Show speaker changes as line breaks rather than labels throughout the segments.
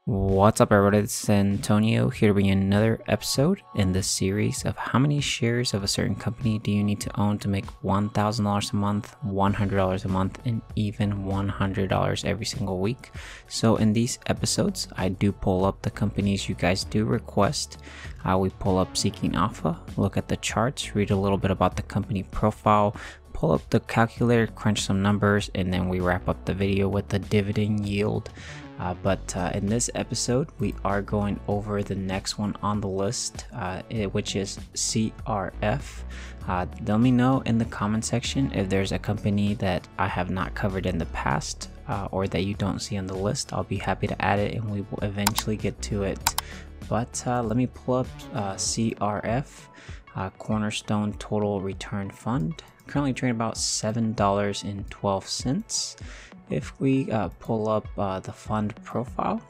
What's up, everybody? It's Antonio here to bring you another episode in this series of how many shares of a certain company do you need to own to make $1,000 a month, $100 a month, and even $100 every single week. So in these episodes, I do pull up the companies you guys do request. We pull up Seeking Alpha, look at the charts, read a little bit about the company profile, pull up the calculator, crunch some numbers, and then we wrap up the video with the dividend yield. But in this episode, we are going over the next one on the list, which is CRF. Let me know in the comment section if there's a company that I have not covered in the past or that you don't see on the list. I'll be happy to add it and we will eventually get to it. But let me pull up CRF, Cornerstone Total Return Fund. Currently trading about $7.12. If we pull up the fund profile,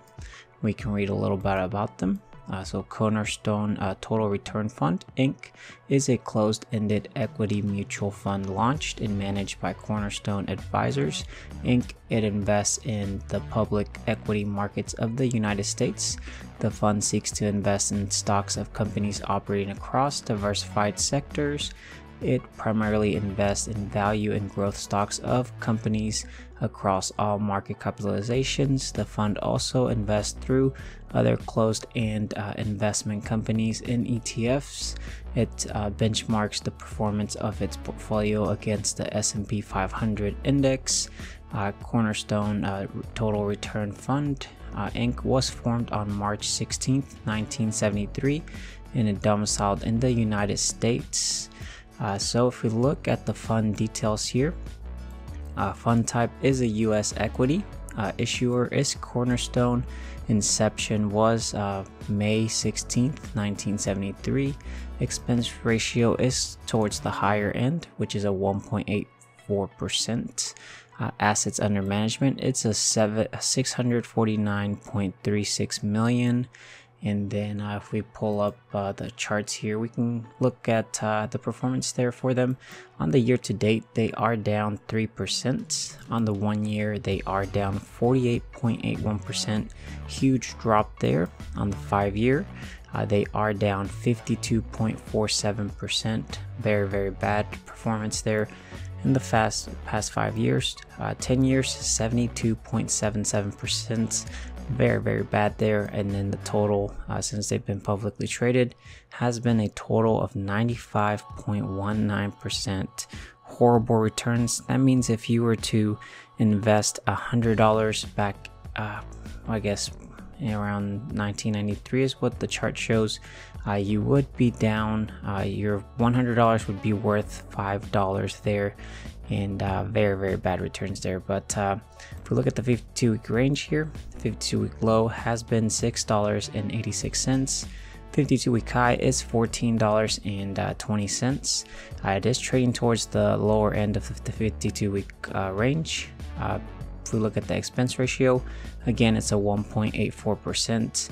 we can read a little bit about them. So Cornerstone Total Return Fund Inc. is a closed-ended equity mutual fund launched and managed by Cornerstone Advisors Inc. It invests in the public equity markets of the United States. The fund seeks to invest in stocks of companies operating across diversified sectors. It primarily invests in value and growth stocks of companies across all market capitalizations. The fund also invests through other closed-end investment companies in ETFs. It benchmarks the performance of its portfolio against the S&P 500 index. Cornerstone Total Return Fund Inc. was formed on March 16, 1973 and is domiciled in the United States. So if we look at the fund details here, fund type is a U.S. equity. Issuer is Cornerstone. Inception was May 16th, 1973. Expense ratio is towards the higher end, which is a 1.84%. Assets under management, it's a 649.36 million. And then if we pull up the charts here, we can look at the performance there for them. On the year to date, they are down 3%. On the 1 year, they are down 48.81%. Huge drop there. On the 5 year, they are down 52.47%. Very, very bad performance there. In the past 5 years, 10 years, 72.77%. Very, very bad there. And then the total since they've been publicly traded has been a total of 95.19%. Horrible returns. That means if you were to invest $100 back, I guess around 1993 is what the chart shows, you would be down, your $100 would be worth $5 there, and very, very bad returns there. But if we look at the 52-week range here, the 52-week low has been $6.86. 52-week high is $14.20. It is trading towards the lower end of the 52-week range. If we look at the expense ratio, again, it's a 1.84%.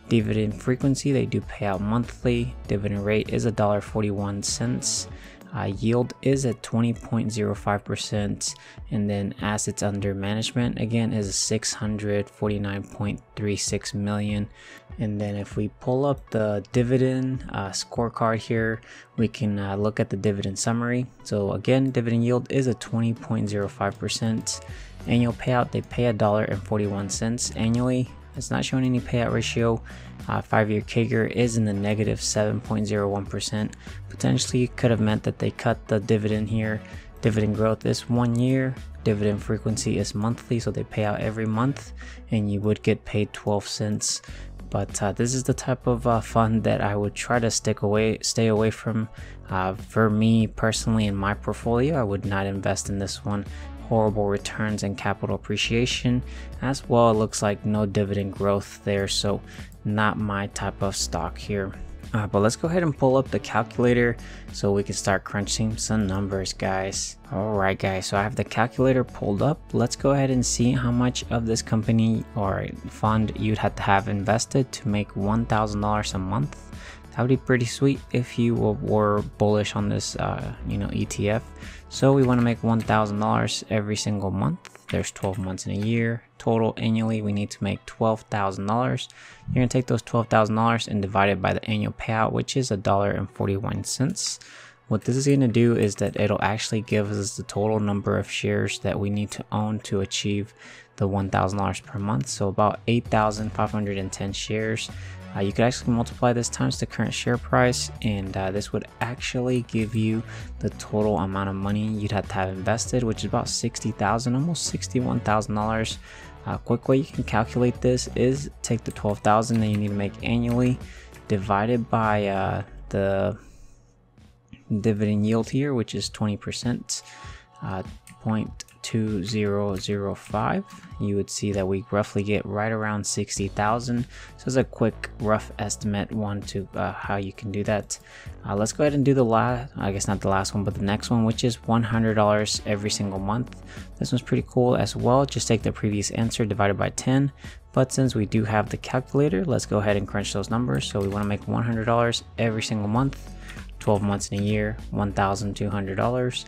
Dividend frequency, they do pay out monthly. Dividend rate is $1.41. Yield is at 20.05%, and then assets under management again is 649.36 million. And then if we pull up the dividend scorecard here, we can look at the dividend summary. So again, dividend yield is at 20.05%. Annual payout, they pay $1.41 annually. It's not showing any payout ratio. 5-year CAGR is in the negative 7.01%. Potentially could have meant that they cut the dividend here. Dividend growth is 1 year. Dividend frequency is monthly, so they pay out every month, and you would get paid 12 cents. But this is the type of fund that I would try to stay away from. For me personally, in my portfolio, I would not invest in this one. Horrible returns and capital appreciation as well. It looks like no dividend growth there, so not my type of stock here. But let's go ahead and pull up the calculator so we can start crunching some numbers, guys. Alright guys, so I have the calculator pulled up. Let's go ahead and see how much of this company or fund you'd have to have invested to make $1,000 a month. That would be pretty sweet if you were bullish on this ETF. So we want to make $1,000 every single month. There's 12 months in a year. Total annually, we need to make $12,000. You're gonna take those $12,000 and divide it by the annual payout, which is $1.41. What this is going to do is that it'll actually give us the total number of shares that we need to own to achieve the $1,000 per month. So about 8,510 shares. You could actually multiply this times the current share price, and this would actually give you the total amount of money you'd have to have invested, which is about $60,000, almost $61,000. Quick way you can calculate this is take the $12,000 that you need to make annually, divided by the dividend yield here, which is 20%, 0.2005. You would see that we roughly get right around 60,000. So it's a quick rough estimate to how you can do that. Let's go ahead and do the last, I guess not the last one, but the next one, which is $100 every single month. This one's pretty cool as well. Just take the previous answer divided by 10. But since we do have the calculator, let's go ahead and crunch those numbers. So we want to make $100 every single month, 12 months in a year, $1,200.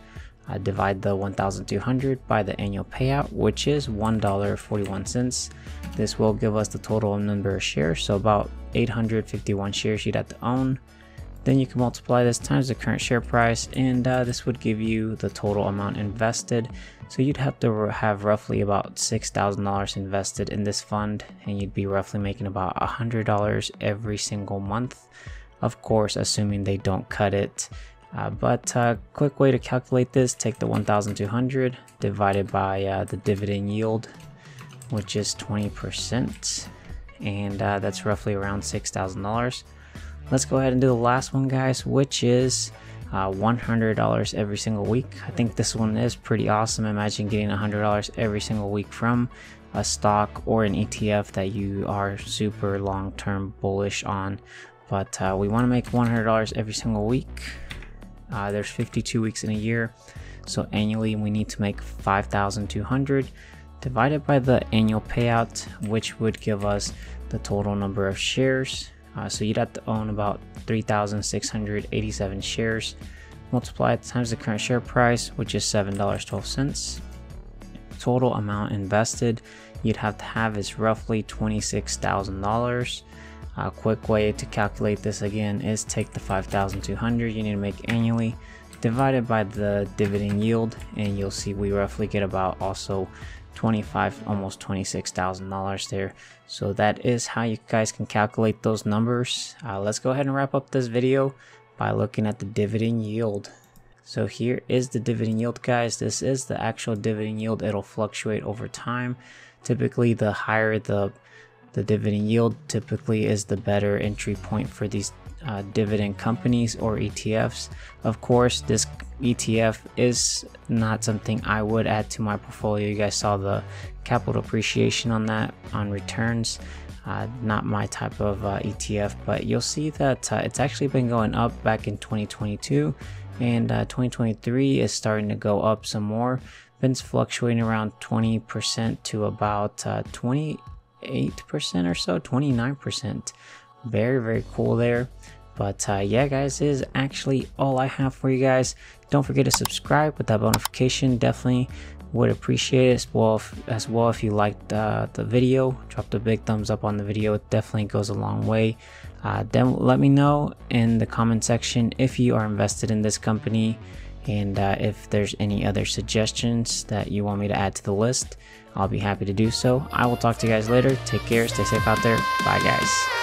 Divide the 1,200 by the annual payout, which is $1.41. This will give us the total number of shares, so about 851 shares you'd have to own. Then you can multiply this times the current share price, and this would give you the total amount invested. So you'd have to have roughly about $6,000 invested in this fund, and you'd be roughly making about $100 every single month. Of course, assuming they don't cut it. Quick way to calculate this, take the 1,200 divided by the dividend yield, which is 20%, and that's roughly around $6,000. Let's go ahead and do the last one, guys, which is $100 every single week. I think this one is pretty awesome. Imagine getting $100 every single week from a stock or an ETF that you are super long-term bullish on. But we want to make $100 every single week. There's 52 weeks in a year, so annually we need to make 5,200 divided by the annual payout, which would give us the total number of shares. So you'd have to own about 3,687 shares. Multiply it times the current share price, which is $7.12. Total amount invested you'd have to have is roughly $26,000. A quick way to calculate this again is take the 5,200 you need to make annually divided by the dividend yield, and you'll see we roughly get about also almost $26,000 there. So that is how you guys can calculate those numbers. Let's go ahead and wrap up this video by looking at the dividend yield. So here is the dividend yield, guys. This is the actual dividend yield. It'll fluctuate over time. Typically the higher the dividend yield typically is the better entry point for these dividend companies or ETFs. Of course, this ETF is not something I would add to my portfolio. You guys saw the capital appreciation on that, on returns. Not my type of ETF, but you'll see that it's actually been going up back in 2022, and 2023 is starting to go up some more. Been fluctuating around 20% to about 28% or so, 29%. Very cool there. But yeah, guys, this is actually all I have for you guys. Don't forget to subscribe with that notification. Definitely would appreciate it as well if you liked the video. Drop the big thumbs up on the video. It definitely goes a long way. Then let me know in the comment section if you are invested in this company, and if there's any other suggestions that you want me to add to the list, I'll be happy to do so. I will talk to you guys later. Take care, stay safe out there. Bye, guys.